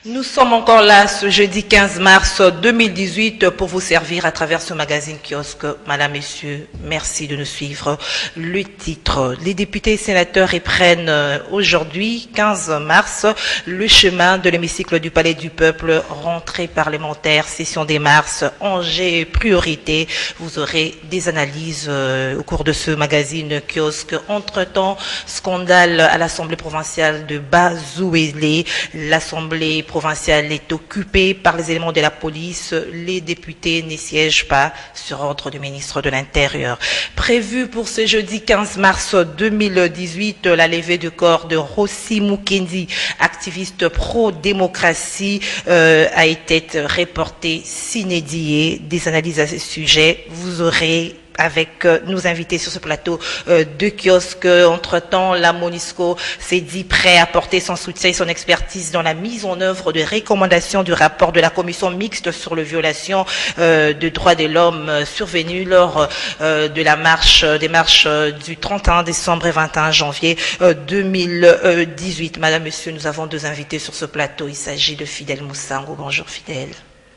Nous sommes encore là ce jeudi 15 mars 2018 pour vous servir à travers ce magazine kiosque. Madame, Messieurs, merci de nous suivre. Le titre, les députés et sénateurs reprennent aujourd'hui, 15 mars, le chemin de l'hémicycle du Palais du Peuple, rentrée parlementaire, session des mars, enjeux, priorité. Vous aurez des analyses au cours de ce magazine kiosque. Entre-temps, scandale à l'Assemblée provinciale de Bazouélé. L'Assemblée provinciale est occupée par les éléments de la police. Les députés n'y siègent pas sur ordre du ministre de l'Intérieur. Prévu pour ce jeudi 15 mars 2018, la levée du corps de Rossi Mukendi, activiste pro-démocratie, a été reportée sine die. Des analyses à ce sujet, vous aurez avec nos invités sur ce plateau de kiosque. Entre-temps, la MONUSCO s'est dit prêt à apporter son soutien et son expertise dans la mise en œuvre de recommandations du rapport de la commission mixte sur les violations des droits de l'homme survenues lors de la marche, des marches du 31 décembre et 21 janvier 2018. Madame, Monsieur, nous avons deux invités sur ce plateau. Il s'agit de Fidèle Moussango. Bonjour Fidèle.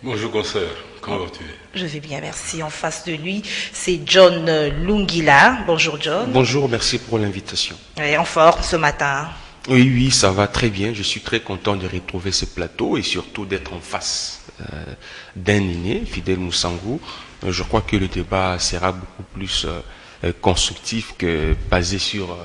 Bonjour consoeur, comment vas-tu? Je vais bien, merci. En face de lui, c'est John Lungila. Bonjour John. Bonjour, merci pour l'invitation. Et en forme ce matin? Oui, ça va très bien. Je suis très content de retrouver ce plateau et surtout d'être en face d'un aîné, Fidèle Moussango. Je crois que le débat sera beaucoup plus constructif que basé sur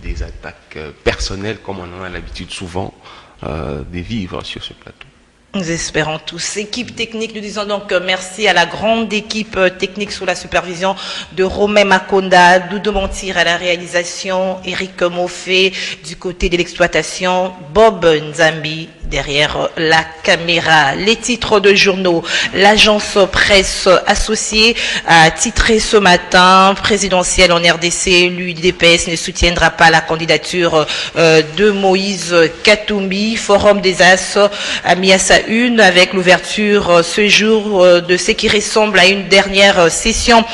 des attaques personnelles comme on en a l'habitude souvent de vivre sur ce plateau. Nous espérons tous. Équipe technique, nous disons donc merci à la grande équipe technique sous la supervision de Romain Makonda, Doudou Montir à la réalisation, Eric Moffé du côté de l'exploitation, Bob Nzambi derrière la caméra. Les titres de journaux. L'agence presse associée a titré ce matin, présidentielle en RDC, l'UDPS ne soutiendra pas la candidature de Moïse Katumbi. Forum des As a mis à sa une avec l'ouverture ce jour de ce qui ressemble à une dernière session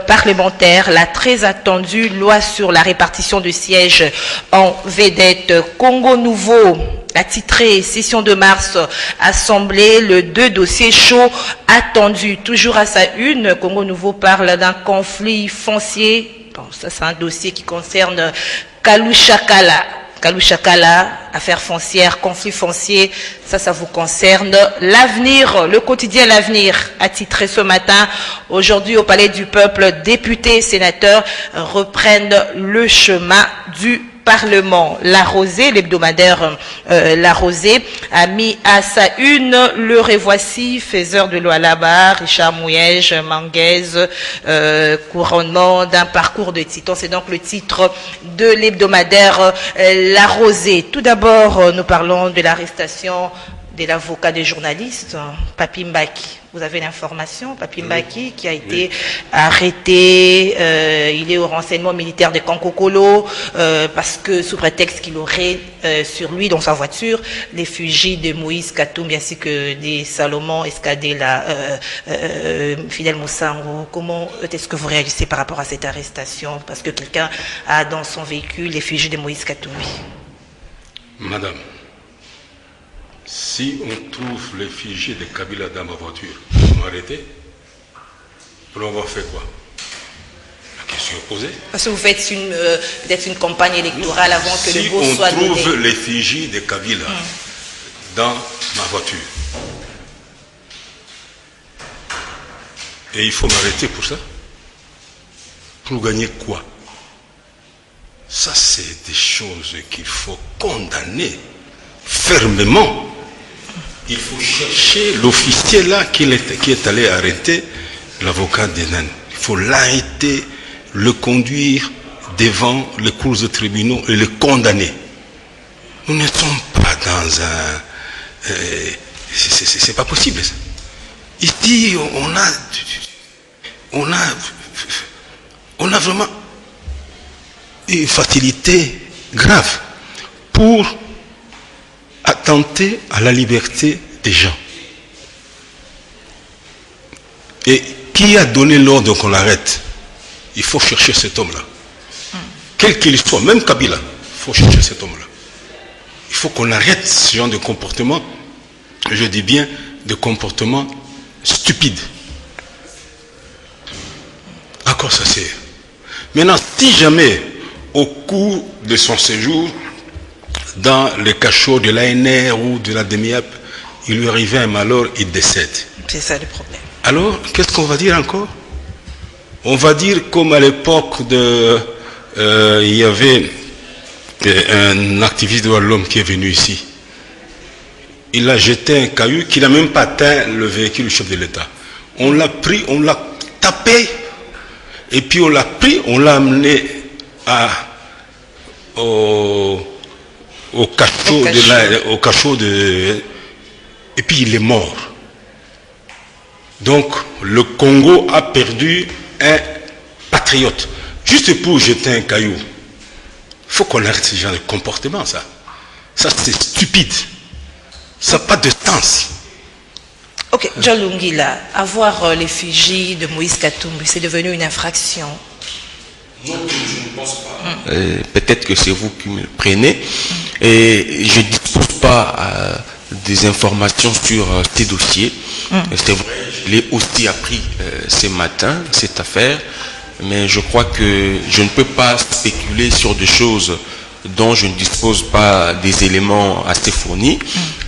parlementaire. La très attendue loi sur la répartition de sièges en vedette. Congo Nouveau a titré session de mars, assemblée, le 2 dossiers chauds attendus. Toujours à sa une, Congo Nouveau parle d'un conflit foncier. Bon, ça c'est un dossier qui concerne Kalouchakala. Kalouchakala, affaires foncières, conflit foncier, ça vous concerne. L'avenir, le quotidien L'Avenir a titré ce matin, aujourd'hui au Palais du Peuple, députés et sénateurs reprennent le chemin du Parlement. La Rosée, l'hebdomadaire La Rosée, a mis à sa une le revoici, faiseur de loi là-bas, Richard Mouyège, Manguez, couronnement d'un parcours de titans. C'est donc le titre de l'hebdomadaire La Rosée. Tout d'abord, nous parlons de l'arrestation de l'avocat des journalistes, Papi Mbaki. Vous avez l'information, Papi Mbaki, qui a été arrêté, il est au renseignement militaire de Kankokolo, parce que sous prétexte qu'il aurait sur lui, dans sa voiture, l'effigie de Moïse Katumbi ainsi que des Salomon Escadela, Fidèle Moussango. Comment est-ce que vous réagissez par rapport à cette arrestation? Parce que quelqu'un a dans son véhicule l'effigie de Moïse Katumbi. Madame, si on trouve l'effigie de Kabila dans ma voiture, vous m'arrêtez? On va faire quoi? La question est posée. Parce que vous faites peut-être une campagne électorale avant que le vote soit donné. Si on trouve l'effigie de Kabila dans ma voiture, et il faut m'arrêter pour ça? Pour gagner quoi? Ça, c'est des choses qu'il faut condamner fermement. Il faut chercher l'officier là qui est allé arrêter l'avocat d'Enan. Il faut l'arrêter, le conduire devant les cours de tribunaux et le condamner. Nous ne sommes pas dans un... c'est pas possible ça. Ici, on a vraiment une facilité grave pour attenter à la liberté des gens. Et qui a donné l'ordre qu'on l'arrête? Il faut chercher cet homme-là. Quel qu'il soit, même Kabila, il faut chercher cet homme-là. Il faut qu'on arrête ce genre de comportement je dis bien des comportements stupides. À quoi ça sert? Maintenant, si jamais, au cours de son séjour, dans le cachot de l'ANR ou de la DEMIAP, il lui arrivait un malheur, il décède. C'est ça le problème. Alors, qu'est-ce qu'on va dire encore? On va dire comme à l'époque de... il y avait un activiste de l'homme qui est venu ici. Il a jeté un caillou qui n'a même pas atteint le véhicule du chef de l'État. On l'a pris, on l'a tapé, et puis on l'a pris, on l'a amené au cachot et puis il est mort. Donc le Congo a perdu un patriote. Juste pour jeter un caillou. Il faut qu'on arrête ce genre de comportement, ça. Ça, c'est stupide. Ça n'a pas de sens. Ok, John Lungila, avoir l'effigie de Moïse Katumbi, c'est devenu une infraction? Non, je ne pense pas. Peut-être que c'est vous qui me le prenez. Et je ne dispose pas des informations sur ces dossiers. C'est vrai, je l'ai aussi appris ce matin, cette affaire. Mais je crois que je ne peux pas spéculer sur des choses dont je ne dispose pas des éléments assez fournis.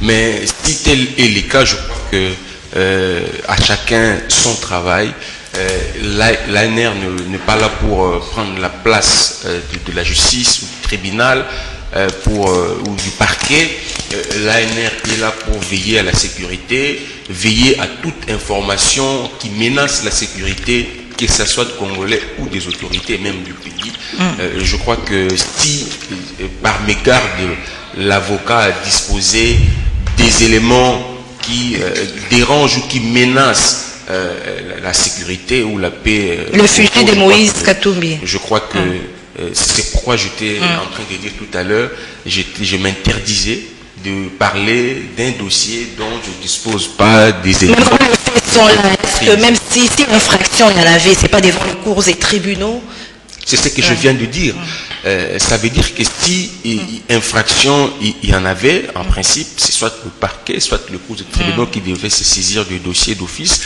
Mais si tel est le cas, je crois que à chacun son travail. L'ANR n'est pas là pour prendre la place de la justice ou du tribunal ou du parquet. L'ANR est là pour veiller à la sécurité, veiller à toute information qui menace la sécurité, que ce soit de Congolais ou des autorités, même du pays. Je crois que si, par mégarde, l'avocat a disposé des éléments qui dérangent ou qui menacent la sécurité ou la paix. Le fusil de Moïse Katumbi. Je crois que c'est pourquoi j'étais en train de dire tout à l'heure, je m'interdisais de parler d'un dossier dont je ne dispose pas des éléments. Mais les faits sont là. Est-ce que même si infraction il y en avait, c'est pas devant les cours et tribunaux? C'est ce que je viens de dire. Ça veut dire que si infraction il y en avait, en principe, c'est soit le parquet, soit le cours de tribunaux qui devait se saisir du dossier d'office.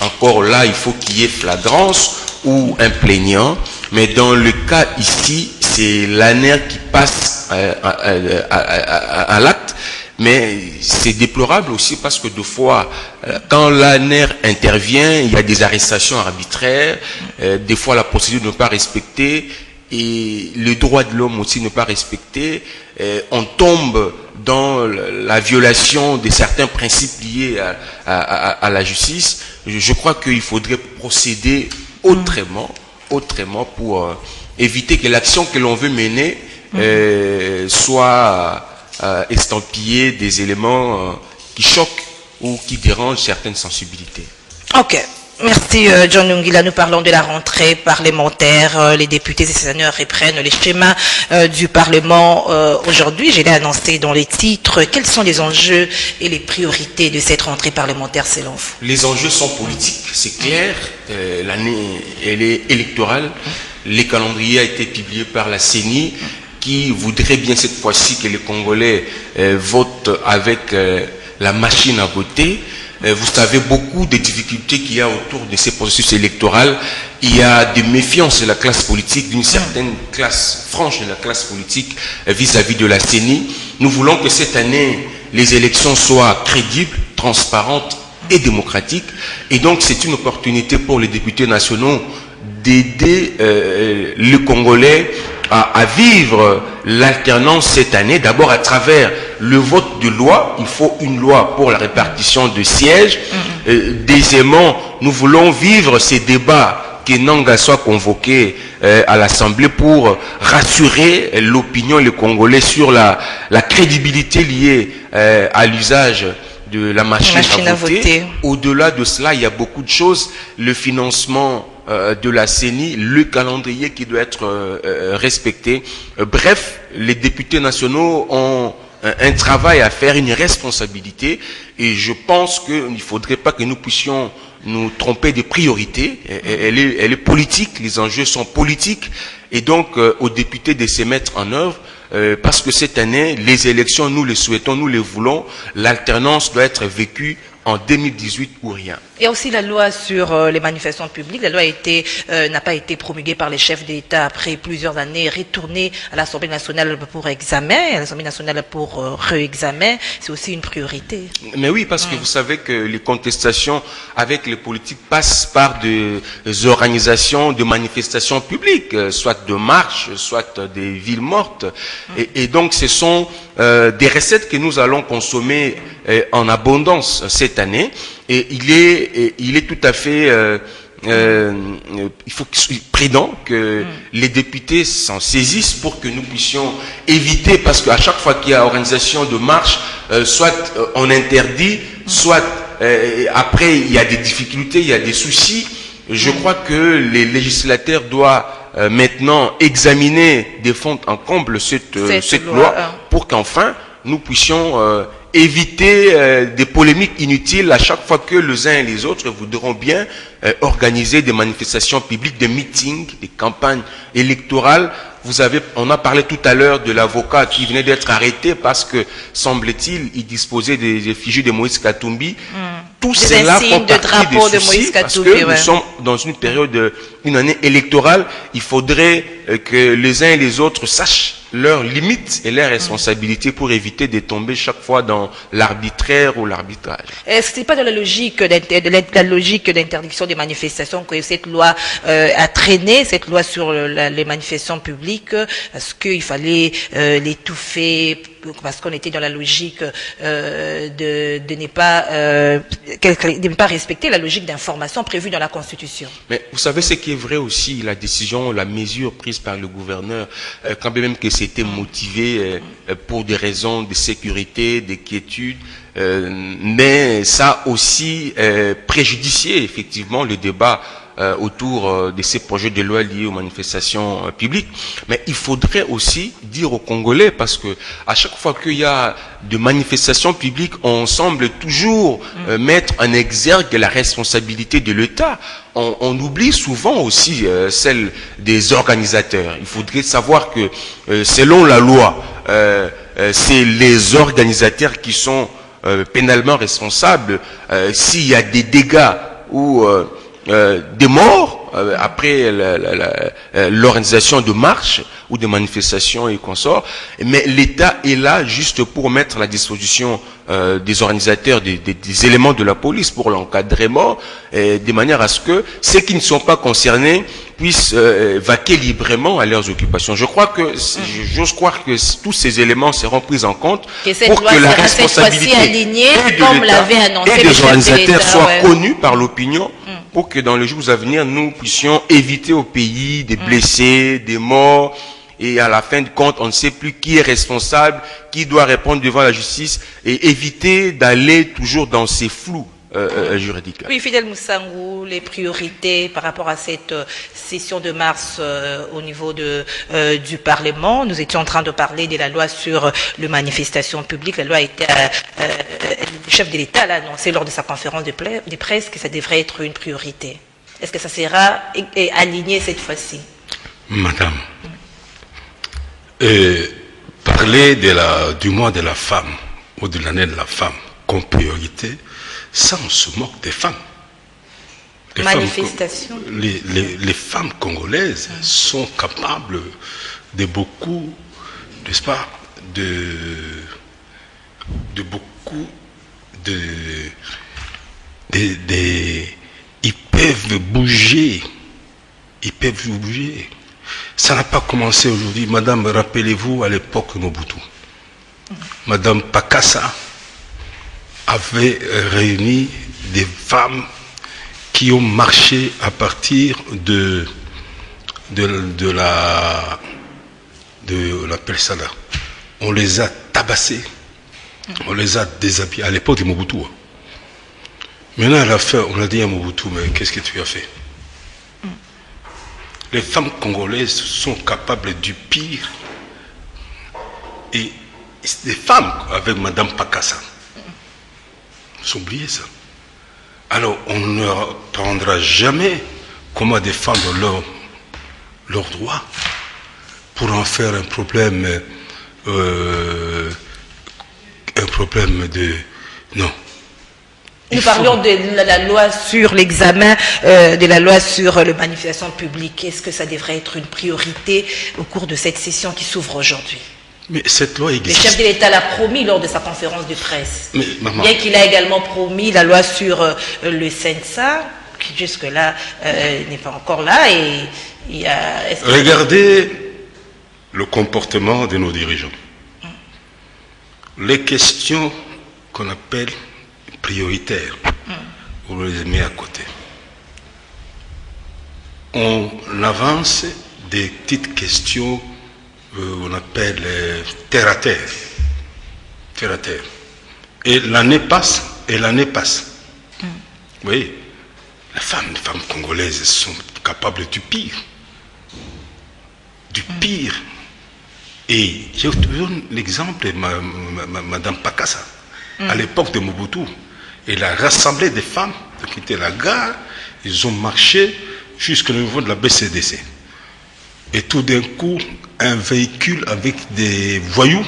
Encore là, il faut qu'il y ait flagrance ou un plaignant. Mais dans le cas ici, c'est l'ANR qui passe à l'acte. Mais c'est déplorable aussi parce que des fois, quand l'ANR intervient, il y a des arrestations arbitraires, des fois la procédure n'est pas respectée et le droit de l'homme aussi n'est pas respecté. On tombe dans la violation de certains principes liés à la justice. Je crois qu'il faudrait procéder autrement pour éviter que l'action que l'on veut mener soit estampillé des éléments qui choquent ou qui dérangent certaines sensibilités. Ok. Merci John Lungila. Nous parlons de la rentrée parlementaire. Les députés et sénateurs reprennent les schémas du Parlement aujourd'hui. Je l'ai annoncé dans les titres. Quels sont les enjeux et les priorités de cette rentrée parlementaire selon vous? Les enjeux sont politiques, c'est clair. L'année, elle est électorale. Le calendrier a été publié par la CENI qui voudrait bien cette fois-ci que les Congolais votent avec la machine à voter. Vous savez beaucoup des difficultés qu'il y a autour de ces processus électoraux. Il y a des méfiances de la classe politique, d'une certaine classe franche de la classe politique vis-à-vis de la CENI. Nous voulons que cette année, les élections soient crédibles, transparentes et démocratiques. Et donc, c'est une opportunité pour les députés nationaux d'aider les Congolais à vivre l'alternance cette année, d'abord à travers le vote de loi. Il faut une loi pour la répartition de sièges. Deuxièmement, nous voulons vivre ces débats, que Nanga soit convoqué à l'Assemblée pour rassurer l'opinion, les Congolais, sur la crédibilité liée à l'usage de la machine à voter. Au-delà de cela, il y a beaucoup de choses. Le financement de la CENI, le calendrier qui doit être respecté. Bref, les députés nationaux ont un travail à faire, une responsabilité, et je pense qu'il ne faudrait pas que nous puissions nous tromper des priorités. Elle est politique, les enjeux sont politiques, et donc aux députés de se mettre en œuvre. parce que cette année, les élections, nous les souhaitons, nous les voulons, l'alternance doit être vécue en 2018 ou rien. Il y a aussi la loi sur les manifestations publiques. La loi n'a pas été promulguée par les chefs d'État après plusieurs années, retournée à l'Assemblée nationale pour examen, à l'Assemblée nationale pour réexamen. C'est aussi une priorité. Mais oui, parce que vous savez que les contestations avec les politiques passent par des organisations de manifestations publiques, soit de marches, soit des villes mortes. Et donc, ce sont des recettes que nous allons consommer en abondance cette année. Et il est tout à fait, il faut prudent que les députés s'en saisissent pour que nous puissions éviter, parce qu'à chaque fois qu'il y a organisation de marche, soit on interdit, soit après il y a des difficultés, il y a des soucis. Je crois que les législateurs doivent maintenant examiner de fond en comble cette loi pour qu'enfin nous puissions éviter des polémiques inutiles à chaque fois que les uns et les autres voudront bien organiser des manifestations publiques, des meetings, des campagnes électorales. On a parlé tout à l'heure de l'avocat qui venait d'être arrêté parce que, semble-t-il, il disposait des effigies de Moïse Katumbi. Tout cela font partie des soucis parce que nous sommes dans une période, une année électorale. Il faudrait que les uns et les autres sachent leurs limites et leurs responsabilités pour éviter de tomber chaque fois dans l'arbitraire ou l'arbitrage. Est-ce que ce n'est pas dans la logique d'interdiction des manifestations que cette loi a traîné, cette loi sur les manifestations publiques? Est-ce qu'il fallait l'étouffer parce qu'on était dans la logique de ne pas respecter la logique d'information prévue dans la Constitution? Mais vous savez ce qui est vrai aussi, la décision, la mesure prise par le gouverneur, quand même que c'était motivé pour des raisons de sécurité, de quiétude, mais ça a aussi préjudicié effectivement le débat autour de ces projets de loi liés aux manifestations publiques. Mais il faudrait aussi dire aux Congolais, parce que à chaque fois qu'il y a de manifestations publiques, on semble toujours mettre en exergue la responsabilité de l'État. On oublie souvent aussi celle des organisateurs. Il faudrait savoir que selon la loi, c'est les organisateurs qui sont pénalement responsables s'il y a des dégâts ou des morts après l'organisation de marches ou de manifestations et consorts. Mais l'État est là juste pour mettre à la disposition des organisateurs des éléments de la police pour l'encadrement, de manière à ce que ceux qui ne sont pas concernés puissent vaquer librement à leurs occupations. Je crois que, j'ose croire que tous ces éléments seront pris en compte pour que la responsabilité et des organisateurs soit connue par l'opinion, pour que dans les jours à venir, nous puissions éviter au pays des blessés, des morts, et à la fin de compte, on ne sait plus qui est responsable, qui doit répondre devant la justice, et éviter d'aller toujours dans ces flous juridiques. Oui, Fidèle Moussangou, les priorités par rapport à cette session de mars au niveau du Parlement. Nous étions en train de parler de la loi sur les manifestations publiques. La loi a été, le chef de l'État l'a annoncé lors de sa conférence de presse que ça devrait être une priorité. Est-ce que ça sera aligné cette fois-ci? Madame, parler du mois de la femme ou de l'année de la femme comme priorité, ça on se moque des femmes. Manifestation. Les femmes congolaises sont capables de beaucoup, n'est-ce pas, de beaucoup ils peuvent bouger. Ils peuvent bouger. Ça n'a pas commencé aujourd'hui. Madame, rappelez-vous à l'époque de Mobutu. Madame Pakassa avait réuni des femmes qui ont marché à partir de la Persada. On les a tabassés. On les a déshabillés. À l'époque de Mobutu. Maintenant, à la fin, on a dit à Mobutu, mais qu'est-ce que tu as fait? Les femmes congolaises sont capables du pire. Et des femmes avec Madame Pakassa. Vous oubliez ça. Alors, on ne rendra jamais comment défendre leurs droits pour en faire un problème un problème de... Non. Nous parlons de la loi sur l'examen, de la loi sur les manifestations publiques. Est-ce que ça devrait être une priorité au cours de cette session qui s'ouvre aujourd'hui? Mais cette loi existe. Le chef de l'État l'a promis lors de sa conférence de presse. Mais, maman, bien qu'il a également promis la loi sur le CENSA, qui jusque-là n'est pas encore là. Et il y a... regardez le comportement de nos dirigeants. Les questions qu'on appelle prioritaires, on les met à côté. On avance des petites questions, on appelle terre à terre. Terre à terre. Et l'année passe, et l'année passe. Vous voyez, les femmes congolaises sont capables du pire. Du pire. Et je vous donne l'exemple de Madame Pakassa. À l'époque de Mobutu, elle a rassemblé des femmes qui étaient à la gare, ils ont marché jusqu'au niveau de la BCDC. Et tout d'un coup, un véhicule avec des voyous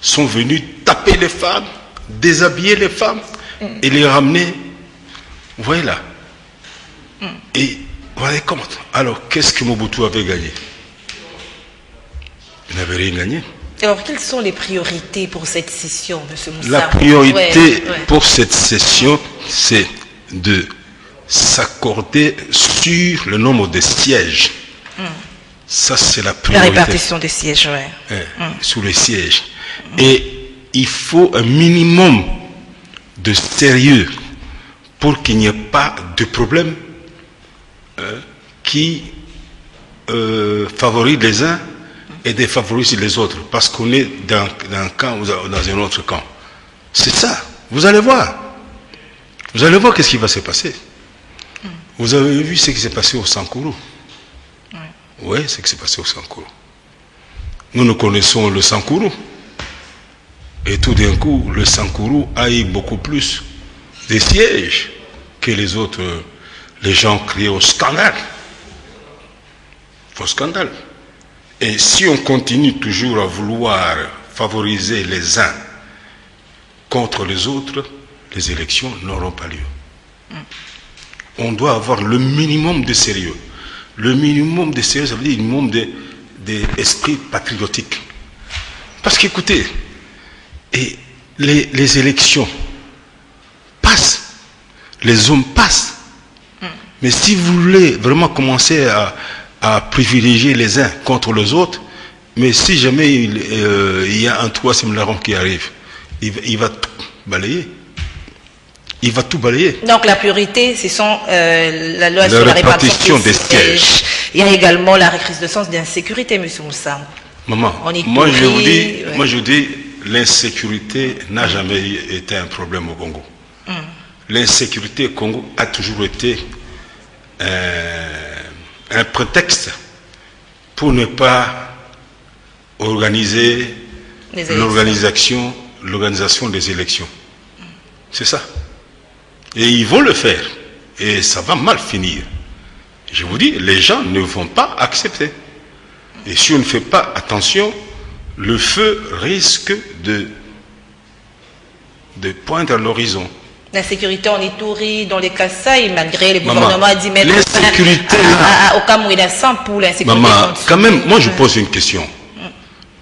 sont venus taper les femmes, déshabiller les femmes et les ramener. Vous voyez là. Et vous vous rendez compte. Alors, qu'est-ce que Mobutu avait gagné? Il n'avait rien gagné. Alors, quelles sont les priorités pour cette session, M. Moussa? La priorité pour cette session, c'est de s'accorder sur le nombre de sièges. Ça, c'est la priorité. La répartition des sièges, oui. Sous les sièges. Et il faut un minimum de sérieux pour qu'il n'y ait pas de problème qui favorise les uns et défavorise les autres, parce qu'on est dans un camp ou dans un autre camp. C'est ça. Vous allez voir. Vous allez voir qu'est-ce qui va se passer. Vous avez vu ce qui s'est passé au Sankourou. Oui, ce qui s'est passé au Sankourou. Nous connaissons le Sankourou. Et tout d'un coup, le Sankourou a eu beaucoup plus de sièges que les autres. Les gens criaient au scandale. Au scandale. Et si on continue toujours à vouloir favoriser les uns contre les autres, les élections n'auront pas lieu. On doit avoir le minimum de sérieux. Le minimum de sérieux, ça veut dire le minimum d'esprit patriotique. Parce qu'écoutez, les élections passent, les hommes passent. Mais si vous voulez vraiment commencer à privilégier les uns contre les autres, mais si jamais il y a un troisième larron qui arrive, il va tout balayer. Il va tout balayer. Donc la priorité, ce sont la loi sur la répartition des sièges. Il y a également la recrudescence d'insécurité, M. Moussa. Maman, moi je vous dis, l'insécurité n'a jamais été un problème au Congo. L'insécurité au Congo a toujours été un prétexte pour ne pas organiser l'organisation des élections. C'est ça. Et ils vont le faire. Et ça va mal finir. Je vous dis, les gens ne vont pas accepter. Et si on ne fait pas attention, le feu risque de poindre à l'horizon. La sécurité en Ituri, dans les Kassai, malgré le gouvernement a dit mettre au Kamouina sans pour l'insécurité. Maman, quand même, moi je pose une question.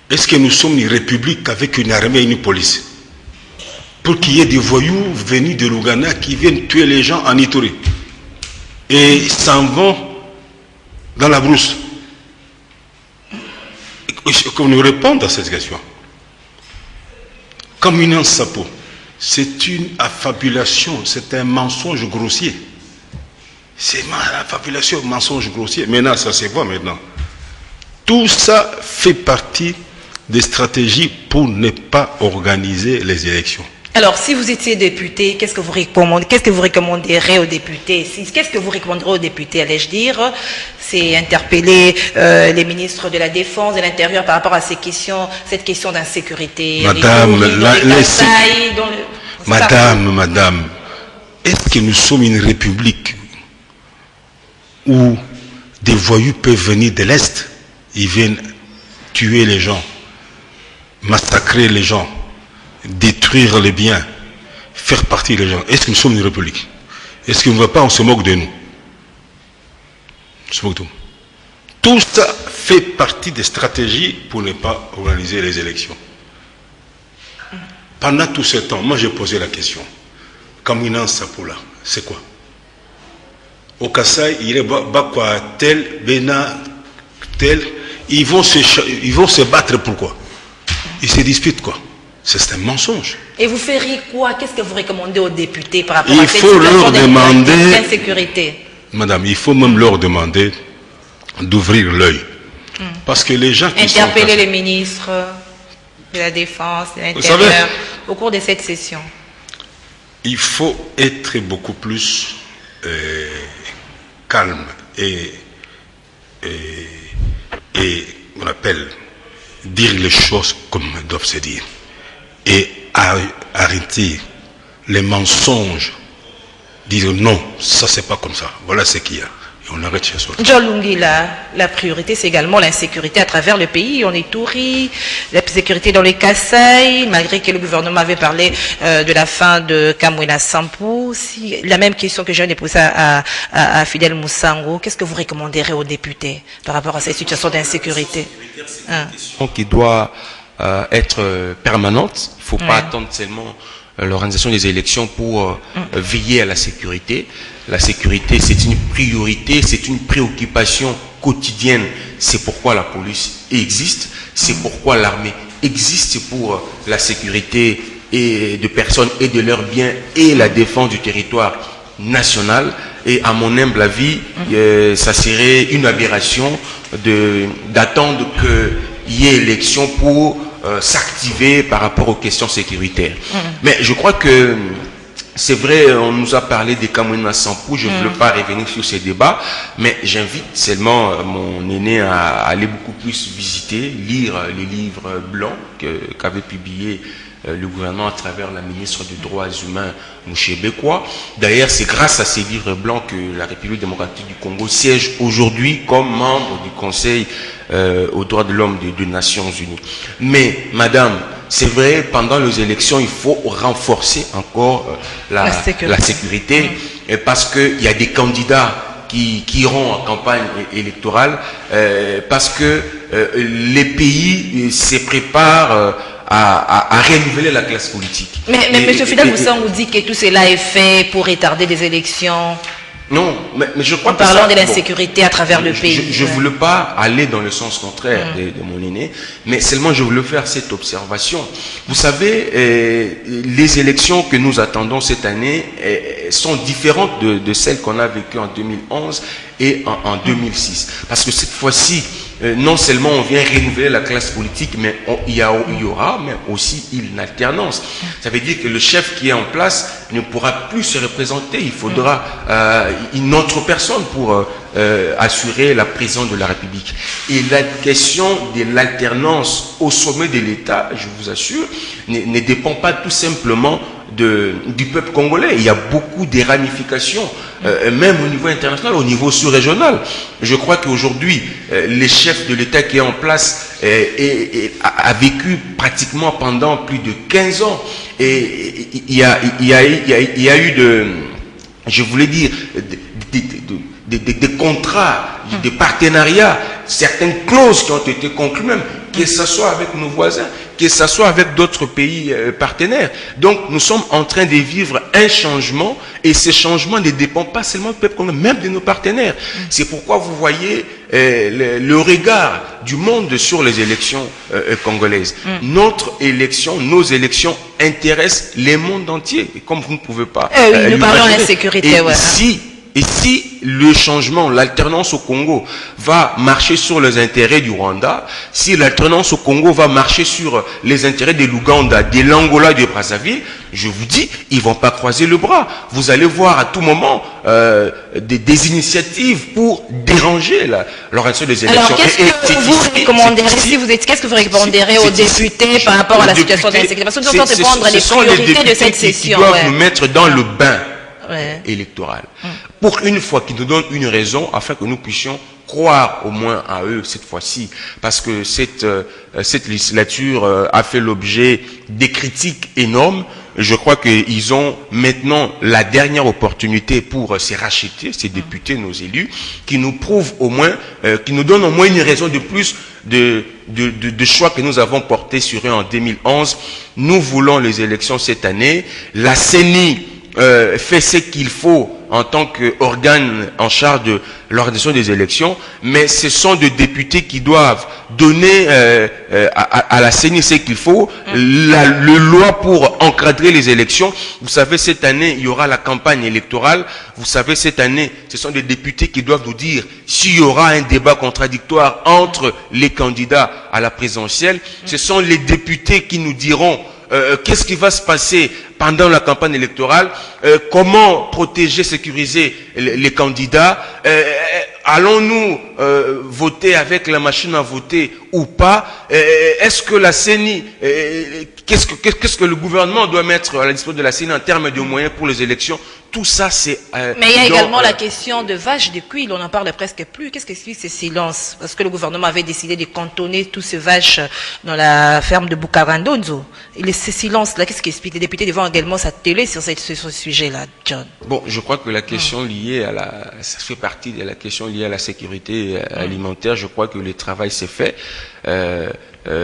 Est-ce que nous sommes une république avec une armée et une police? Pour qu'il y ait des voyous venus de l'Ouganda qui viennent tuer les gens en Ituri. Et ils s'en vont dans la brousse. Qu'on nous réponde à cette question. Comme une sapo. C'est une affabulation, c'est un mensonge grossier. C'est une affabulation, un mensonge grossier. Maintenant, ça se voit maintenant. Tout ça fait partie des stratégies pour ne pas organiser les élections. Alors, si vous étiez député, qu'est-ce que vous recommanderez aux députés? Qu'est-ce que vous recommanderez aux députés, allais-je dire? C'est interpeller les ministres de la Défense, de l'Intérieur par rapport à cette question d'insécurité. Madame, est-ce que nous sommes une république où des voyous peuvent venir de l'Est? Ils viennent tuer les gens. massacrer les gens, détruire les biens, faire partir les gens. Est-ce que nous sommes une république? Est-ce qu'on ne voit pas, on se moque de nous? On se moque de nous. Tout ça fait partie des stratégies pour ne pas organiser les élections. Pendant tout ce temps, moi j'ai posé la question. Kamina Sapoula, c'est quoi? Au Kassai, il est Bakwa tel, Bena tel, ils vont se battre pourquoi? Ils se disputent quoi? C'est un mensonge. Et vous feriez quoi? Qu'est-ce que vous recommandez aux députés par rapport à cette situation d'insécurité? Madame, il faut même leur demander d'ouvrir l'œil. Parce que les gens qui interpeller les ministres de la Défense, de l'Intérieur, au cours de cette session. Il faut être beaucoup plus calme et on appelle dire les choses comme elles doivent se dire. Et arrêter les mensonges, dire non, ça c'est pas comme ça, voilà ce qu'il y a. Et on arrête chez soi. John Lungi, la priorité c'est également l'insécurité à travers le pays. On est Touri, la sécurité dans les Kassai, malgré que le gouvernement avait parlé de la fin de Kamwina Sampou. Si, la même question que je viens de poser à Fidel Moussango, qu'est-ce que vous recommanderez aux députés par rapport à cette situation d'insécurité? C'est une question qui doit être permanente. Il ne faut pas attendre seulement l'organisation des élections pour veiller à la sécurité. La sécurité, c'est une priorité, c'est une préoccupation quotidienne. C'est pourquoi la police existe, c'est pourquoi l'armée existe pour la sécurité et de personnes et de leurs biens et la défense du territoire national. Et à mon humble avis, ça serait une aberration d'attendre qu'il y ait élection pour s'activer par rapport aux questions sécuritaires. Mais je crois que c'est vrai, on nous a parlé des Kamwina Sampou, je ne veux pas revenir sur ces débats, mais j'invite seulement mon aîné à aller beaucoup plus visiter, lire les livres blancs qu'avait publié le gouvernement à travers la ministre des Droits humains, Mouché Bekwa. D'ailleurs, c'est grâce à ces livres blancs que la République démocratique du Congo siège aujourd'hui comme membre du Conseil aux droits de l'homme des Nations Unies. Mais, madame, c'est vrai, pendant les élections, il faut renforcer encore la sécurité parce qu'il y a des candidats qui iront en campagne électorale parce que les pays se préparent à renouveler la classe politique. Mais M. Fidel Moussango dit que tout cela est fait pour retarder des élections. Non, mais je crois en parlant de l'insécurité à travers le pays. Je ne voulais pas aller dans le sens contraire de mon aîné, mais seulement je voulais faire cette observation. Vous savez, les élections que nous attendons cette année sont différentes de celles qu'on a vécues en 2011 et en 2006. Parce que cette fois-ci, non seulement on vient renouveler la classe politique, mais il y aura mais aussi une alternance. Ça veut dire que le chef qui est en place ne pourra plus se représenter. Il faudra une autre personne pour assurer la présidence de la République. Et la question de l'alternance au sommet de l'État, je vous assure, ne dépend pas tout simplement du peuple congolais. Il y a beaucoup de ramifications, même au niveau international, au niveau sous-régional. Je crois qu'aujourd'hui, les chefs de l'État qui est en place a vécu pratiquement pendant plus de 15 ans. Et il y a eu je voulais dire, des contrats, des partenariats, certaines clauses qui ont été conclues même, que ce soit avec nos voisins, que ce soit avec d'autres pays partenaires. Donc nous sommes en train de vivre un changement et ce changement ne dépend pas seulement du peuple congolais, même de nos partenaires. C'est pourquoi vous voyez le regard du monde sur les élections congolaises. Notre élection, nos élections intéressent le monde entier. Et comme vous ne pouvez pas... nous parlons de l'insécurité, Et si le changement, l'alternance au Congo va marcher sur les intérêts du Rwanda, si l'alternance au Congo va marcher sur les intérêts de l'Ouganda, de l'Angola et de Brazzaville, je vous dis, ils ne vont pas croiser le bras. Vous allez voir à tout moment des initiatives pour déranger l'organisation des élections. Alors, qu'est-ce que vous recommanderez aux députés par rapport à la situation d'insécurité? Parce que nous sommes en train de prendre les priorités de cette session. Qui doivent nous mettre dans le bain. électorale. Pour une fois qu'ils nous donnent une raison afin que nous puissions croire au moins à eux cette fois-ci, parce que cette législature a fait l'objet des critiques énormes. Je crois qu'ils ont maintenant la dernière opportunité pour se racheter, ces députés, nos élus, qui nous prouvent au moins, qui nous donnent au moins une raison de plus de choix que nous avons porté sur eux en 2011. Nous voulons les élections cette année. La CENI fait ce qu'il faut en tant qu'organe en charge de l'organisation des élections, mais ce sont des députés qui doivent donner à la CENI ce qu'il faut, le loi pour encadrer les élections. Vous savez, cette année, il y aura la campagne électorale. Vous savez, cette année, ce sont des députés qui doivent nous dire s'il y aura un débat contradictoire entre les candidats à la présidentielle. Ce sont les députés qui nous diront qu'est-ce qui va se passer pendant la campagne électorale, comment protéger, sécuriser les candidats, allons-nous voter avec la machine à voter ou pas, est-ce que la CENI, qu'est-ce que le gouvernement doit mettre à la disposition de la CENI en termes de moyens pour les élections? Tout ça, c'est... Mais il y a également la question de vaches de cuir, on n'en parle presque plus. Qu'est-ce que c'est ce silence? Parce que le gouvernement avait décidé de cantonner tous ces vaches dans la ferme de Bukarandonzo. Et ce silence-là, qu'est-ce qui explique? Les députés devront également s'atteler sur ce sujet-là, John. Bon, je crois que la question liée à ça fait partie de la question liée à la sécurité alimentaire. Je crois que le travail s'est fait.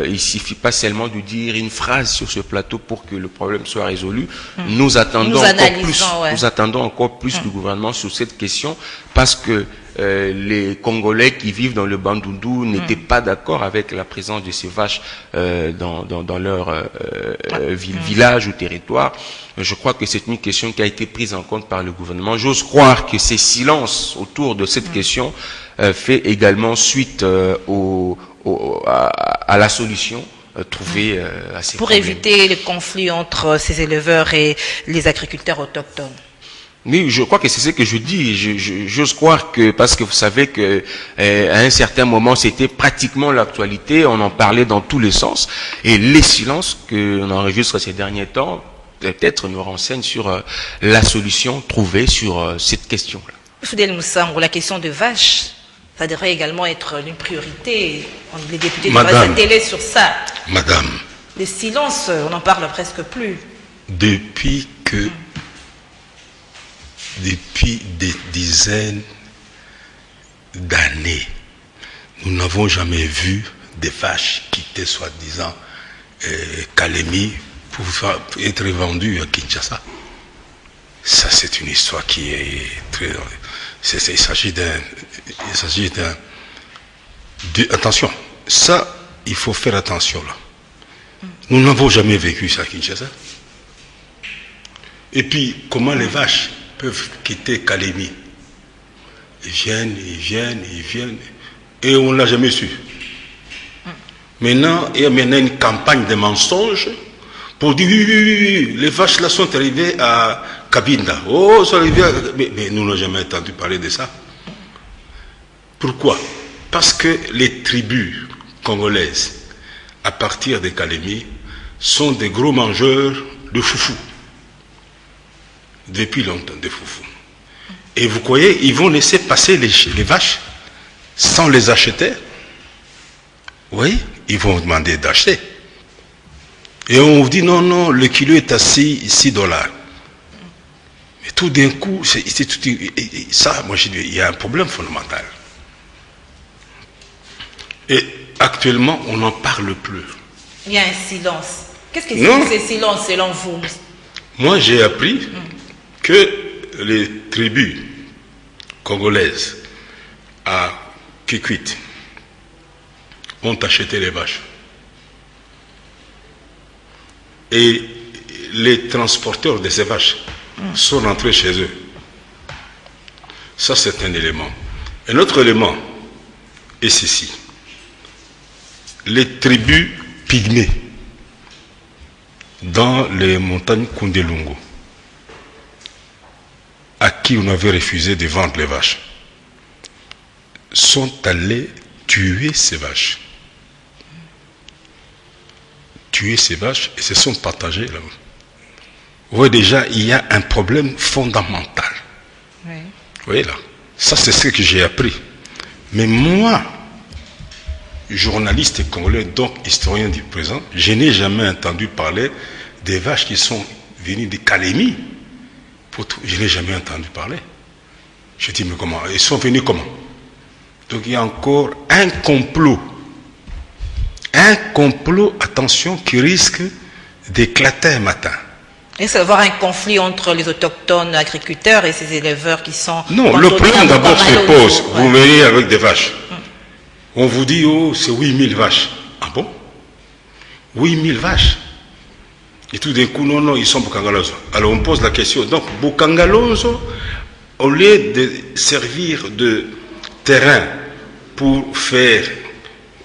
Il suffit pas seulement de dire une phrase sur ce plateau pour que le problème soit résolu. Nous attendons encore plus du gouvernement sur cette question, parce que les Congolais qui vivent dans le Bandundu n'étaient pas d'accord avec la présence de ces vaches dans leur village ou territoire. Je crois que c'est une question qui a été prise en compte par le gouvernement. J'ose croire que ces silences autour de cette question fait également suite à la solution trouvée à ces problèmes. Pour éviter les conflits entre ces éleveurs et les agriculteurs autochtones. Oui, je crois que c'est ce que je dis. J'ose croire que, parce que vous savez que à un certain moment, c'était pratiquement l'actualité, on en parlait dans tous les sens, et les silences qu'on enregistre ces derniers temps, peut-être nous renseignent sur la solution trouvée sur cette question-là. Fidèle Moussango, la question de vaches, ça devrait également être une priorité. Les députés devraient s'atteler sur ça. Madame. Le silence, on n'en parle presque plus. Depuis des dizaines d'années, nous n'avons jamais vu des vaches quitter soi-disant Kalemi pour être vendues à Kinshasa. Ça, c'est une histoire qui est très... Il s'agit d'un... Attention, ça, il faut faire attention là. Nous n'avons jamais vécu ça à Kinshasa. Et puis, comment les vaches peuvent quitter Kalemi? Ils viennent, et on ne l'a jamais su. Maintenant, il y a une campagne de mensonges pour dire oui, les vaches là sont arrivées à Kabinda. Oh, sont arrivées à... mais nous n'avons jamais entendu parler de ça. Pourquoi? Parce que les tribus congolaises, à partir de Kalemi, sont des gros mangeurs de foufou. Depuis longtemps, de foufou. Et vous croyez, ils vont laisser passer les vaches sans les acheter? Oui, ils vont demander d'acheter. Et on vous dit non, le kilo est à 6 dollars. Mais tout d'un coup, ça, moi je dis, il y a un problème fondamental. Et actuellement, on n'en parle plus. Il y a un silence. Qu'est-ce que c'est ce silence selon vous? Moi, j'ai appris que les tribus congolaises à Kikwit ont acheté les vaches. Et les transporteurs de ces vaches sont rentrés chez eux. Ça, c'est un élément. Un autre élément est ceci. Les tribus pygmées dans les montagnes Kundelungu, à qui on avait refusé de vendre les vaches, sont allés tuer ces vaches. Tuer ces vaches et se sont partagés là. Vous voyez déjà, il y a un problème fondamental. Oui. Vous voyez là, ça c'est ce que j'ai appris. Mais moi, journaliste congolais, donc historien du présent, je n'ai jamais entendu parler des vaches qui sont venues de Calémie. Je n'ai jamais entendu parler. Je dis, mais comment? Ils sont venus comment? Donc il y a encore un complot, attention, qui risque d'éclater un matin. Est-ce qu'il va y avoir un conflit entre les autochtones agriculteurs et ces éleveurs qui sont... Non, le problème d'abord se pose. Ouais. Vous venez avec des vaches. On vous dit, oh, c'est 8000 vaches. Ah bon? 8000 vaches. Et tout d'un coup, non, ils sont Bukangalozo. Alors on pose la question. Donc, Bukangalozo, au lieu de servir de terrain pour faire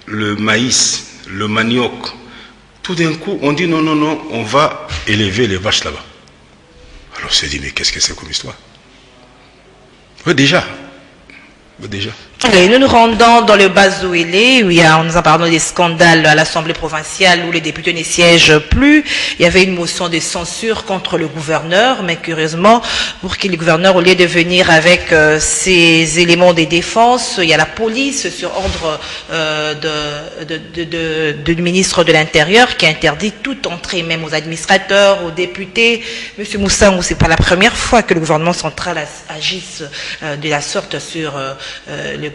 le maïs, le manioc, tout d'un coup, on dit non, on va élever les vaches là-bas. Alors on se dit, mais qu'est-ce que c'est comme histoire? Oui, déjà. Allez, nous nous rendons dans le Bas-Zouélé, où on nous a parlé des scandales à l'Assemblée provinciale où les députés ne siègent plus. Il y avait une motion de censure contre le gouverneur, mais curieusement, pour que le gouverneur, au lieu de venir avec ses éléments de défense, il y a la police sur ordre du ministre de l'Intérieur qui interdit toute entrée, même aux administrateurs, aux députés. Monsieur Moussangou, c'est pas la première fois que le gouvernement central agisse de la sorte sur le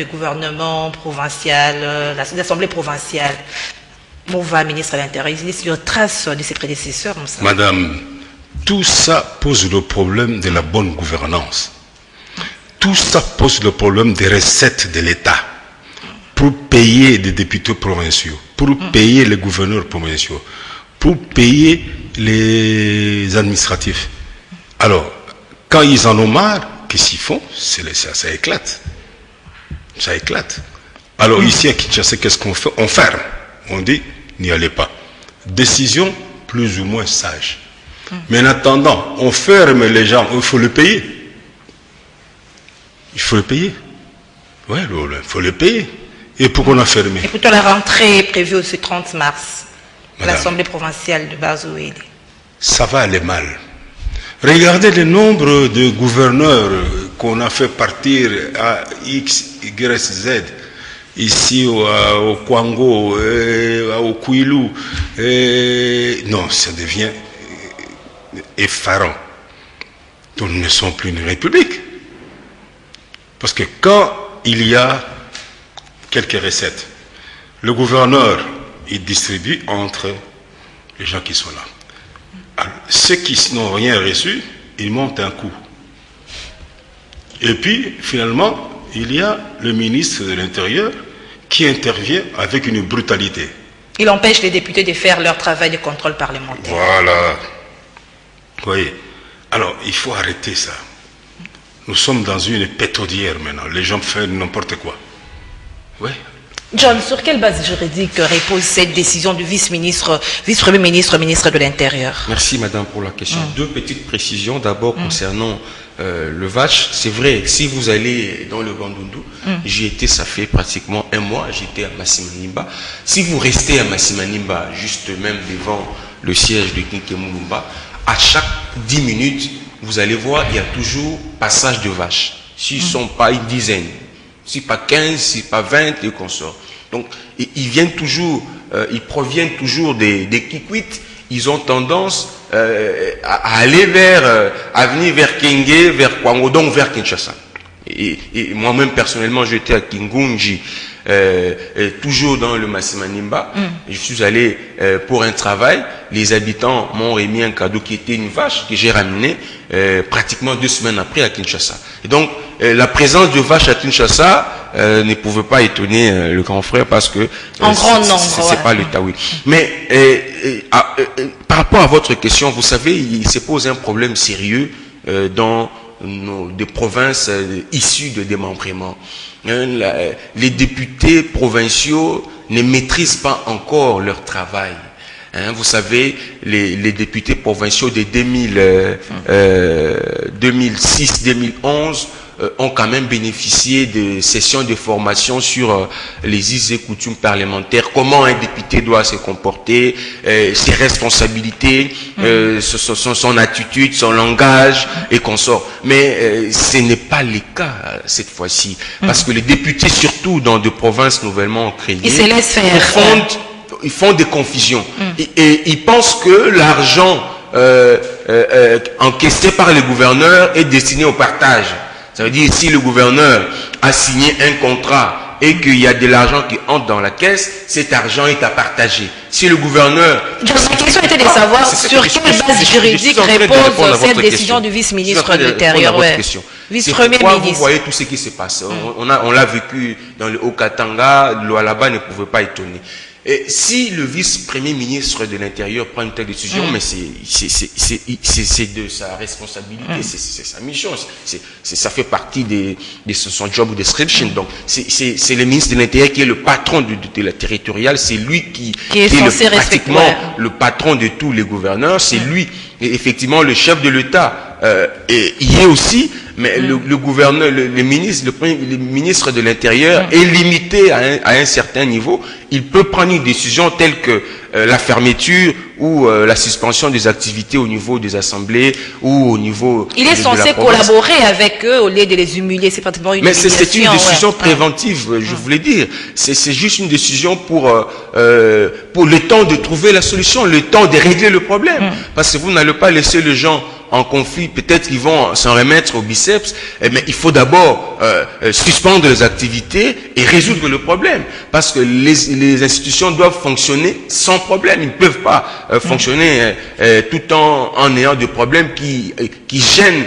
gouvernement provincial, l'Assemblée provinciale. Mouva, ministre de l'Intérieur, il est sur trace de ses prédécesseurs. Madame, tout ça pose le problème de la bonne gouvernance. Tout ça pose le problème des recettes de l'État pour payer des députés provinciaux, pour payer les gouverneurs provinciaux, pour payer les administratifs. Alors, quand ils en ont marre, qu'est-ce qu'ils font? Ça éclate. Ça éclate. Alors ici à Kinshasa, qu'est-ce qu'on fait? On ferme. On dit, n'y allez pas. Décision plus ou moins sage. Mais en attendant, on ferme les gens, il faut le payer. Il faut le payer. Oui, il faut le payer. Et pourquoi on a fermé? Et pourtant la rentrée est prévue au 30 mars. Madame, l'Assemblée provinciale de Bas-Zouélé. Ça va aller mal. Regardez le nombre de gouverneurs qu'on a fait partir à X, Y, Z, ici au Kwango, au Kouilou. Non, ça devient effarant. Donc nous ne sommes plus une république. Parce que quand il y a quelques recettes, le gouverneur, il distribue entre les gens qui sont là. Alors, ceux qui n'ont rien reçu, ils montent un coup. Et puis, finalement, il y a le ministre de l'Intérieur qui intervient avec une brutalité. Il empêche les députés de faire leur travail de contrôle parlementaire. Voilà. Vous voyez. Alors, il faut arrêter ça. Nous sommes dans une pétaudière maintenant. Les gens font n'importe quoi. Oui. John, sur quelle base juridique repose cette décision du vice-premier ministre, ministre de l'Intérieur? Merci madame pour la question. Deux petites précisions. D'abord concernant le vache. C'est vrai, si vous allez dans le Bandundu, j'y étais, ça fait pratiquement un mois, j'étais à Massimanimba. Si vous restez à Massimanimba, juste même devant le siège de Kinkemulumba, à chaque 10 minutes, vous allez voir, il y a toujours passage de vaches. S'ils ne sont pas une dizaine, si pas 15, si pas 20, et consorts. Donc, ils viennent toujours, ils proviennent toujours des Kikwit. Ils ont tendance à aller à venir vers Kenge, vers Kwango, donc vers Kinshasa. Et moi-même, personnellement, j'étais à Kingunji, toujours dans le Massimanimba. Je suis allé pour un travail. Les habitants m'ont remis un cadeau qui était une vache que j'ai ramenée pratiquement 2 semaines après à Kinshasa. Et donc, la présence de vaches à Kinshasa ne pouvait pas étonner le grand frère parce que en grand nombre, c'est pas le Taoui. Mais par rapport à votre question, vous savez, il se pose un problème sérieux dans des provinces issues de démembrement. Les députés provinciaux ne maîtrisent pas encore leur travail. Vous savez, les députés provinciaux de 2006-2011 ont quand même bénéficié de sessions de formation sur les us et coutumes parlementaires, comment un député doit se comporter, ses responsabilités, son attitude, son langage et consorts. Mais ce n'est pas le cas cette fois-ci, parce que les députés, surtout dans des provinces nouvellement créées, ils se laissent faire. Ils font des confusions et ils pensent que l'argent encaissé par le gouverneur est destiné au partage. Ça veut dire, si le gouverneur a signé un contrat et qu'il y a de l'argent qui entre dans la caisse, cet argent est à partager. Si le gouverneur... Ma question était de savoir sur quelle base juridique repose cette décision du vice-ministre de l'Intérieur. Vice-premier ministre. Vous voyez tout ce qui se passe. On l'a vécu dans le Haut-Katanga, là-bas ne pouvait pas étonner. Et si le vice-premier ministre de l'Intérieur prend une telle décision, mais c'est de sa responsabilité, c'est sa mission, ça fait partie de son job description. Donc c'est le ministre de l'Intérieur qui est le patron de la territoriale, c'est lui qui est pratiquement le patron de tous les gouverneurs, c'est lui, et effectivement le chef de l'État y est aussi. Mais le gouverneur, le ministre de l'Intérieur est limité à un certain niveau. Il peut prendre une décision telle que la fermeture ou la suspension des activités au niveau des assemblées ou au niveau il est censé collaborer avec eux au lieu de les humilier. C'est pratiquement une humiliation. Mais c'est une décision préventive, je voulais dire. C'est juste une décision pour le temps de trouver la solution, le temps de régler le problème. Parce que vous n'allez pas laisser les gens en conflit, peut-être qu'ils vont s'en remettre au biceps, mais il faut d'abord suspendre les activités et résoudre le problème. Parce que les institutions doivent fonctionner sans problème. Ils ne peuvent pas fonctionner tout en ayant des problèmes qui gênent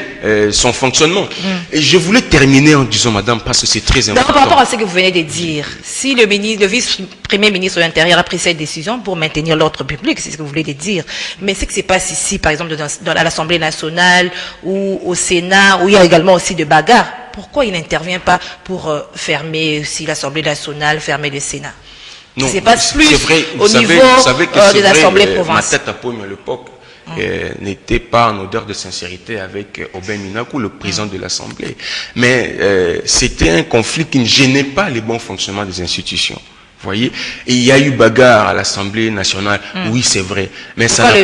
son fonctionnement. Et je voulais terminer en disant, madame, parce que c'est très important. Par rapport à ce que vous venez de dire, si le vice-premier ministre de l'Intérieur a pris cette décision pour maintenir l'ordre public, c'est ce que vous voulez dire. Mais ce qui se passe ici, par exemple, à l'Assemblée nationale ou au Sénat, où il y a également aussi de bagarres, pourquoi il n'intervient pas pour fermer aussi l'Assemblée nationale, fermer le Sénat? Non, ça se passe plus vrai, au niveau des assemblées provinciales. Ma tête à paume à l'époque n'était pas en odeur de sincérité avec Aubin Minakou, le président de l'Assemblée. Mais c'était un conflit qui ne gênait pas les bons fonctionnements des institutions. Vous voyez, et il y a eu bagarre à l'Assemblée nationale, oui c'est vrai, mais ça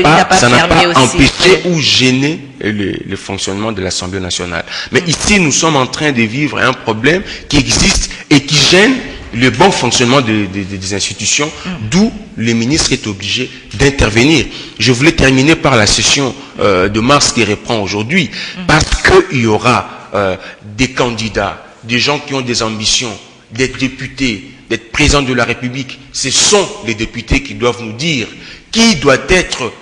n'a pas empêché ou gêné le fonctionnement de l'Assemblée nationale. Mais ici nous sommes en train de vivre un problème qui existe et qui gêne le bon fonctionnement des institutions, d'où le ministre est obligé d'intervenir. Je voulais terminer par la session de mars qui reprend aujourd'hui, parce qu'il y aura des candidats, des gens qui ont des ambitions, des députés, d'être président de la République. Ce sont les députés qui doivent nous dire qui doit être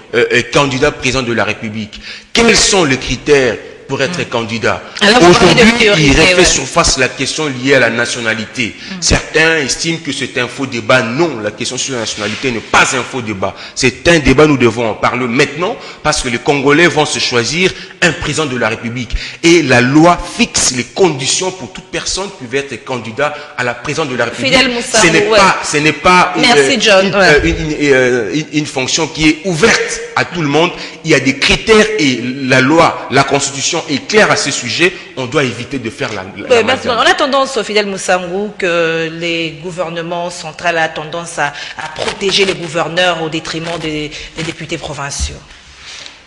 candidat président de la République. Quels sont les critères pour être candidat? Aujourd'hui, il refait surface la question liée à la nationalité. Certains estiment que c'est un faux débat. Non, la question sur la nationalité n'est pas un faux débat. C'est un débat, nous devons en parler maintenant, parce que les Congolais vont se choisir un président de la République. Et la loi fixe les conditions pour toute personne qui veut être candidat à la présidence de la République. Ce n'est pas une fonction qui est ouverte à tout le monde. Il y a des critères et la loi, la Constitution est claire à ce sujet. On doit éviter de faire on a tendance, Fidèle Moussangou, que les gouvernements centraux ont tendance à protéger les gouverneurs au détriment des députés provinciaux.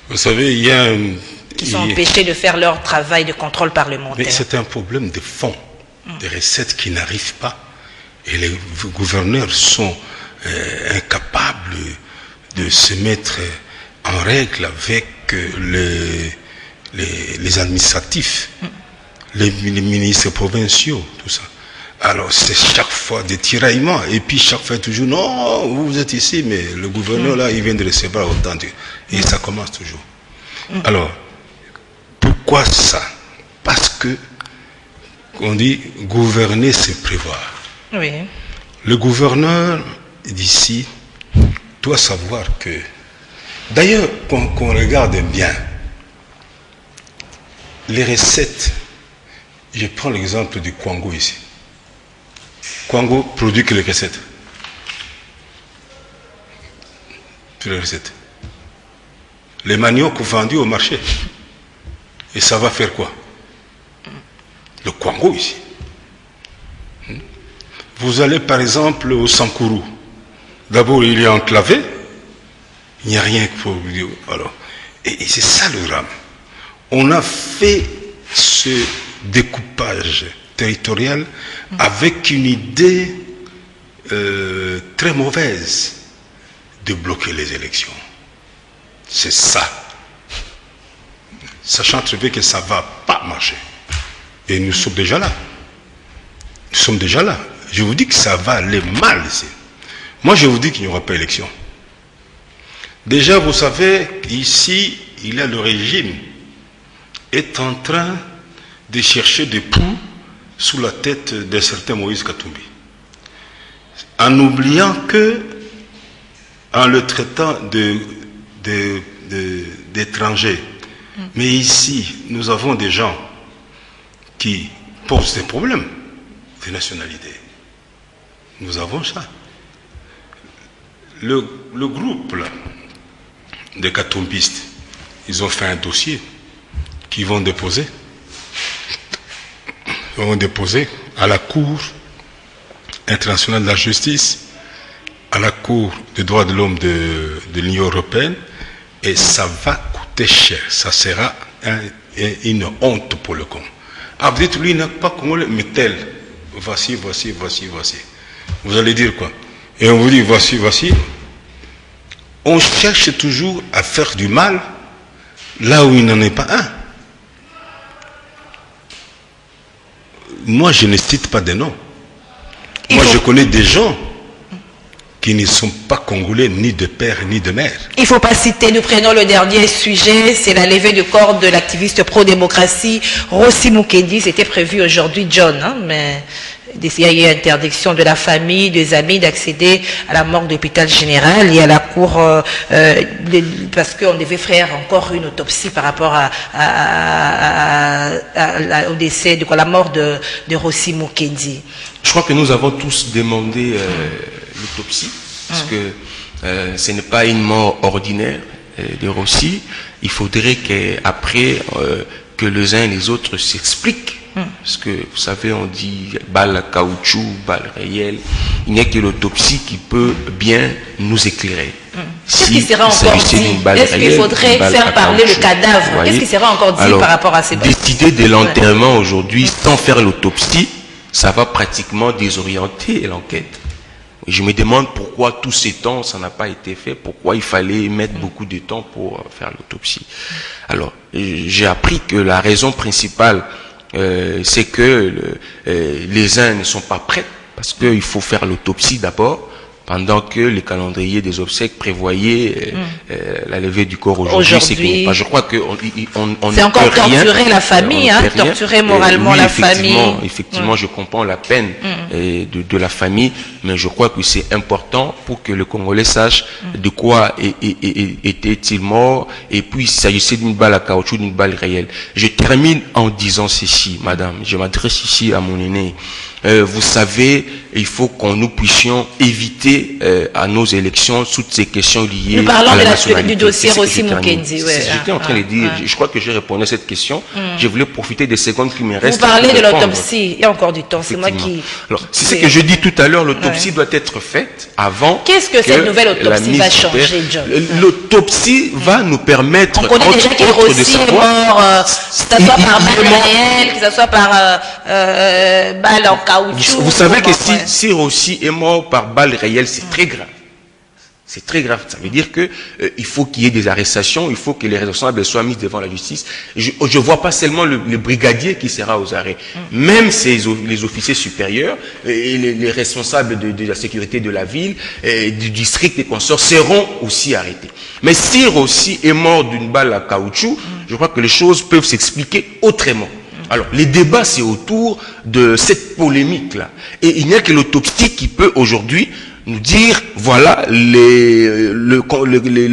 Vous savez, il y a qui sont empêchés de faire leur travail de contrôle parlementaire. Mais c'est un problème de fond, des recettes qui n'arrivent pas. Et les gouverneurs sont incapables de se mettre en règle avec les administratifs, les ministres provinciaux, tout ça. Alors c'est chaque fois des tiraillements, et puis chaque fois toujours, non, vous êtes ici, mais le gouverneur là, il vient de recevoir autant de... Et ça commence toujours. Alors, pourquoi ça? Parce que, on dit, gouverner, c'est prévoir. Oui. Le gouverneur d'ici doit savoir que, d'ailleurs, qu'on regarde bien, les recettes, je prends l'exemple du Congo ici. Congo produit que les recettes. Toutes les recettes. Les maniocs vendus au marché. Et ça va faire quoi? Le Congo ici. Vous allez par exemple au Sankourou. D'abord, il est enclavé. Il n'y a rien pour vous dire. Alors, et c'est ça le drame. On a fait ce découpage territorial avec une idée très mauvaise de bloquer les élections. C'est ça. Sachant très bien que ça ne va pas marcher. Et nous sommes déjà là. Nous sommes déjà là. Je vous dis que ça va aller mal ici. Moi, je vous dis qu'il n'y aura pas élection. Déjà, vous savez, ici, il y a le régime est en train de chercher des poux sous la tête d'un certain Moïse Katumbi. En oubliant que, en le traitant d'étrangers, mais ici, nous avons des gens qui posent des problèmes de nationalité. Nous avons ça. Le groupe là, de Katumbistes, ils ont fait un dossier qu'ils vont déposer. Ils vont déposer à la Cour internationale de la justice, à la Cour des droits de l'homme de l'Union européenne, et ça va coûter cher. Ça sera une honte pour le Congo. Ah, vous dites, lui, il n'a pas congolais, mais tel. Voici. Vous allez dire quoi? Et on vous dit, voici. On cherche toujours à faire du mal là où il n'en est pas un. Moi, je ne cite pas des noms. Moi, je connais des gens qui ne sont pas congolais, ni de père, ni de mère. Il ne faut pas citer, nous prenons le dernier sujet, c'est la levée du corps de l'activiste pro-démocratie Rossi Mukendi. C'était prévu aujourd'hui, John, hein, mais il y a eu interdiction de la famille, des amis d'accéder à la morgue de l'hôpital général et à la cour, parce qu'on devait faire encore une autopsie par rapport au décès, de la mort de Rossi Mukendi. Je crois que nous avons tous demandé l'autopsie, parce que ce n'est pas une mort ordinaire de Rossi. Il faudrait qu'après, que les uns et les autres s'expliquent. Parce que, vous savez, on dit balle à caoutchouc, balle réelle. Il n'y a que l'autopsie qui peut bien nous éclairer. Qu'est-ce qui sera encore dit? Est-ce qu'il faudrait faire parler le cadavre? Qu'est-ce qui sera encore dit par rapport à ces balles? Décider de l'enterrement aujourd'hui sans faire l'autopsie, ça va pratiquement désorienter l'enquête. Je me demande pourquoi tous ces temps, ça n'a pas été fait, pourquoi il fallait mettre beaucoup de temps pour faire l'autopsie. Alors, j'ai appris que la raison principale, c'est que les uns ne sont pas prêts, parce qu'il faut faire l'autopsie d'abord, pendant que le calendrier des obsèques prévoyait la levée du corps aujourd'hui. Je crois qu'on c'est encore torturer la famille, torturer moralement la famille. Effectivement, je comprends la peine de la famille, mais je crois que c'est important pour que le Congolais sache de quoi était-il mort, et puis il s'agissait d'une balle à caoutchouc, d'une balle réelle. Je termine en disant ceci, madame, je m'adresse ici à mon aîné. Vous savez, il faut que nous puissions éviter à nos élections toutes ces questions liées à la nationalité. Du dossier Rossi Mukendi. J'étais en train de dire, je crois que j'ai répondu à cette question. Je voulais profiter des secondes qui me restent. Vous parlez de l'autopsie, il y a encore du temps, c'est moi qui... Alors, c'est ce que je dis tout à l'heure, l'autopsie doit être faite avant. Qu'est-ce que cette nouvelle autopsie va changer, John? L'autopsie va nous permettre... On connaît déjà que Rossi est mort, que ce soit par balle réelle, que ce soit par balle en caoutchouc. Vous savez que si Rossi est mort par balle réelle, c'est très grave. C'est très grave. Ça veut dire que il faut qu'il y ait des arrestations, il faut que les responsables soient mis devant la justice. Je ne vois pas seulement le brigadier qui sera aux arrêts. Même les officiers supérieurs et les responsables de la sécurité de la ville, du district et consorts seront aussi arrêtés. Mais si Rossi est mort d'une balle à caoutchouc, je crois que les choses peuvent s'expliquer autrement. Alors, les débats, c'est autour de cette polémique-là. Et il n'y a que l'autopsie qui peut aujourd'hui nous dire, voilà, le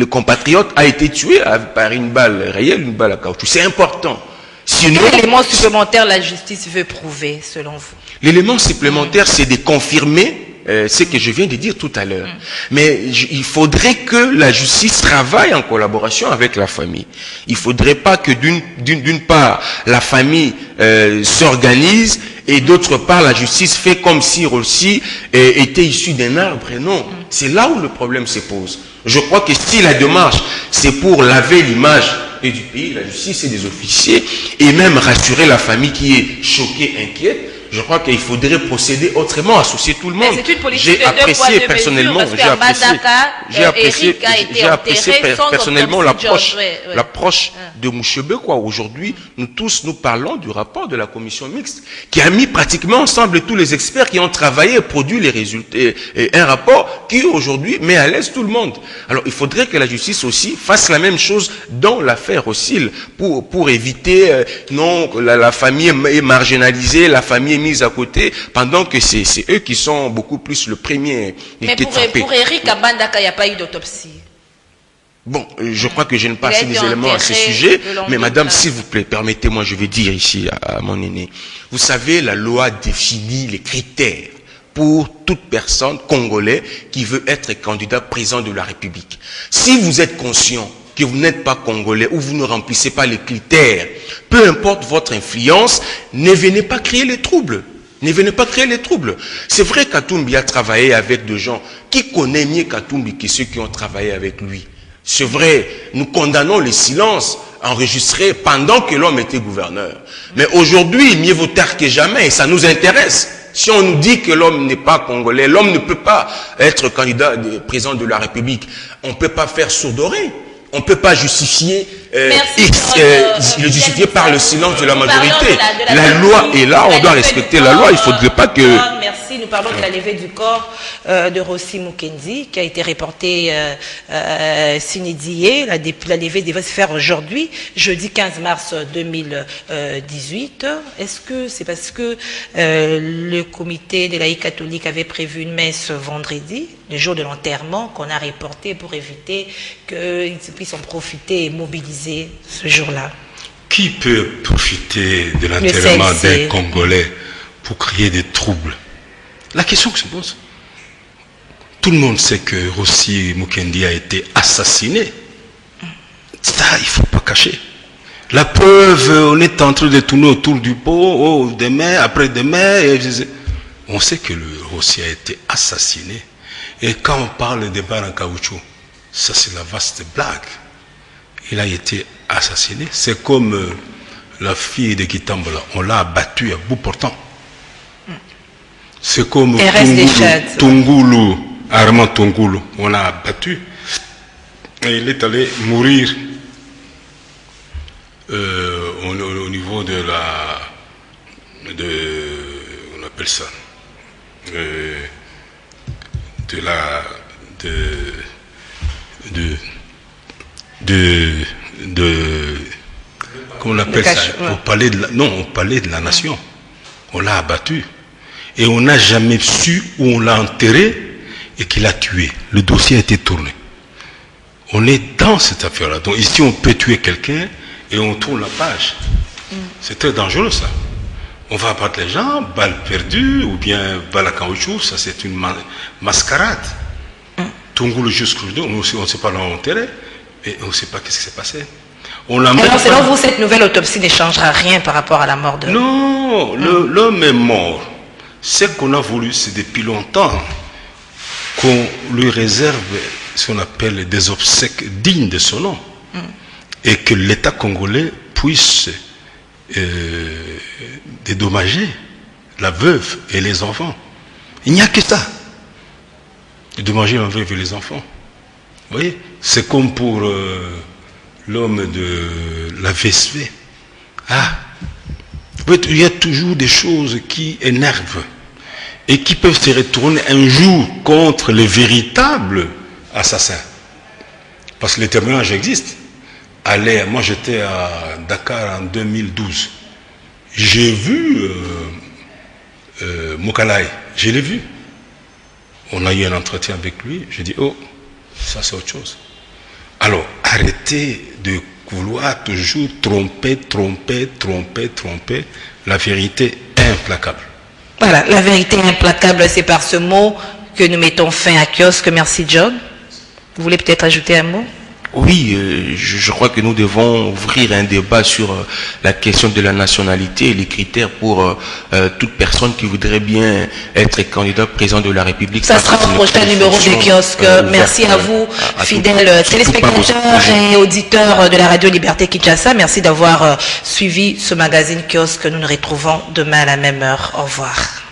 compatriote a été tué par une balle réelle, une balle à caoutchouc. C'est important. Sinon, quel élément supplémentaire la justice veut prouver, selon vous? L'élément supplémentaire, c'est de confirmer ce que je viens de dire tout à l'heure. Mais il faudrait que la justice travaille en collaboration avec la famille. Il faudrait pas que d'une part, la famille s'organise et d'autre part, la justice fait comme si Rossi était issu d'un arbre. Non, c'est là où le problème se pose. Je crois que si la démarche, c'est pour laver l'image du pays, la justice et des officiers, et même rassurer la famille qui est choquée, inquiète, je crois qu'il faudrait procéder autrement, associer tout le monde. J'ai apprécié personnellement, j'ai apprécié personnellement l'approche de Mouchebe, quoi. Aujourd'hui, nous parlons du rapport de la commission mixte, qui a mis pratiquement ensemble tous les experts qui ont travaillé et produit les résultats, et un rapport qui aujourd'hui met à l'aise tout le monde. Alors, il faudrait que la justice aussi fasse la même chose dans l'affaire Osile, pour éviter, la famille est marginalisée, la famille est mise à côté, pendant que c'est eux qui sont beaucoup plus le premier. Mais pour Eric Abandaka, il n'y a pas eu d'autopsie. Bon, je crois que je n'ai pas assez des éléments à ce sujet, mais madame, s'il vous plaît, permettez-moi, je vais dire ici à mon aîné. Vous savez, la loi définit les critères pour toute personne congolais qui veut être candidat président de la République. Si vous êtes conscient que vous n'êtes pas congolais ou vous ne remplissez pas les critères, peu importe votre influence, ne venez pas créer les troubles. Ne venez pas créer les troubles. C'est vrai qu'Atumbi a travaillé avec des gens qui connaissent mieux qu'Atumbi que ceux qui ont travaillé avec lui. C'est vrai, nous condamnons le silence enregistré pendant que l'homme était gouverneur. Mais aujourd'hui, mieux vaut tard que jamais, et ça nous intéresse. Si on nous dit que l'homme n'est pas congolais, l'homme ne peut pas être candidat président de la République, on ne peut pas faire sourd-oreille. On ne peut pas justifier le justifier par le silence de la majorité. La loi est là, on doit respecter la loi. Il ne faudrait pas que... Merci, nous parlons de la levée du corps de Rossi Mukendi, qui a été reportée sine die. La levée devait se faire aujourd'hui, jeudi 15 mars 2018. Est-ce que c'est parce que le comité des laïcs catholiques avait prévu une messe vendredi, le jour de l'enterrement, qu'on a reporté pour éviter qu'ils puissent en profiter et mobiliser ce jour-là? Qui peut profiter de l'enterrement d'un Congolais pour créer des troubles? La question que se pose. Tout le monde sait que Rossi Mukendi a été assassiné. Ça, il ne faut pas cacher. La preuve, on est en train de tourner autour du pot, demain, après-demain. On sait que le Rossi a été assassiné. Et quand on parle de barres en caoutchouc, ça c'est la vaste blague. Il a été assassiné. C'est comme la fille de Kitambola. On l'a abattu à bout portant. C'est comme Tungulu, Armand Tungulu. On l'a abattu. Et il est allé mourir au niveau de la... on appelle ça... comment on appelle ça, au palais de la nation. On l'a abattu et on n'a jamais su où on l'a enterré et qu'il a tué. Le dossier a été tourné. On est dans cette affaire-là. Donc ici on peut tuer quelqu'un et on tourne la page. C'est très dangereux ça. On va abattre les gens, balles perdues, ou bien balles à caoutchouc, ça c'est une mascarade. Tungulu jusqu'au dos, on ne sait pas l'enterrer, et on ne sait pas qu'est-ce qui s'est passé. Alors selon vous, cette nouvelle autopsie ne changera rien par rapport à la mort de... Non, l'homme est mort. Ce qu'on a voulu, c'est depuis longtemps qu'on lui réserve ce qu'on appelle des obsèques dignes de son nom. Et que l'État congolais puisse... dédommager la veuve et les enfants. Il n'y a que ça. Dédommager la veuve et les enfants. Vous voyez, c'est comme pour l'homme de la VSV. Il y a toujours des choses qui énervent et qui peuvent se retourner un jour contre les véritables assassins. Parce que les témoignages existent. Moi j'étais à Dakar en 2012. J'ai vu Moukalai, je l'ai vu. On a eu un entretien avec lui. J'ai dit, oh, ça c'est autre chose. Alors, arrêtez de vouloir toujours tromper. La vérité est implacable. Voilà, la vérité est implacable, c'est par ce mot que nous mettons fin à Kiosque. Merci, John. Vous voulez peut-être ajouter un mot? Oui, je crois que nous devons ouvrir un débat sur la question de la nationalité et les critères pour toute personne qui voudrait bien être candidat président de la République. Ça sera au prochain numéro de Kiosque. Merci à vous, fidèles téléspectateurs et auditeurs de la Radio Liberté Kinshasa. Merci d'avoir suivi ce magazine Kiosque. Nous nous retrouvons demain à la même heure. Au revoir.